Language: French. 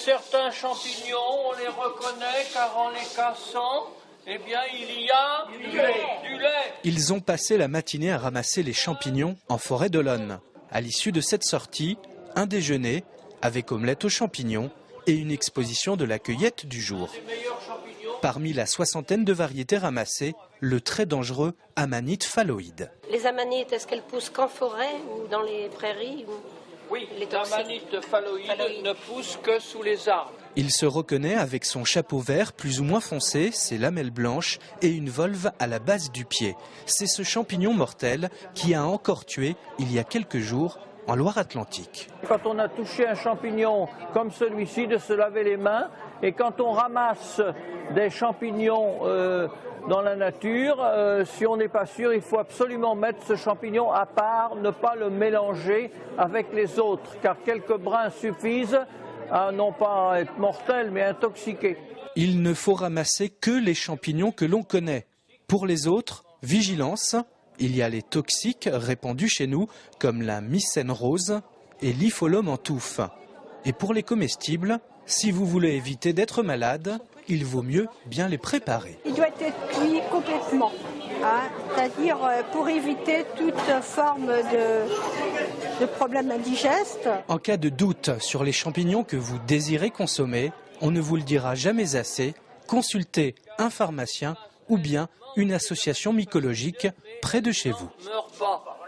Certains champignons, on les reconnaît car en les cassant, eh bien, il y a du lait. Ils ont passé la matinée à ramasser les champignons en forêt d'Olonne. À l'issue de cette sortie, un déjeuner avec omelette aux champignons et une exposition de la cueillette du jour. Parmi la soixantaine de variétés ramassées, le très dangereux amanite phalloïde. Les amanites, est-ce qu'elles poussent qu'en forêt ou dans les prairies ou... Oui, l'amanite phalloïde ne pousse que sous les arbres. Il se reconnaît avec son chapeau vert plus ou moins foncé, ses lamelles blanches et une volve à la base du pied. C'est ce champignon mortel qui a encore tué, il y a quelques jours, en Loire-Atlantique. Quand on a touché un champignon comme celui-ci, de se laver les mains. Et quand on ramasse des champignons dans la nature, si on n'est pas sûr, il faut absolument mettre ce champignon à part, ne pas le mélanger avec les autres, car quelques brins suffisent à non pas être mortels, mais intoxiqués. Il ne faut ramasser que les champignons que l'on connaît. Pour les autres, vigilance, il y a les toxiques répandus chez nous, comme la mycène rose et l'Ipholum en touffe. Et pour les comestibles, si vous voulez éviter d'être malade, il vaut mieux bien les préparer. Il doit être cuit complètement, hein, c'est-à-dire pour éviter toute forme de problème indigeste. En cas de doute sur les champignons que vous désirez consommer, on ne vous le dira jamais assez, consultez un pharmacien ou bien une association mycologique près de chez vous. Meurs pas.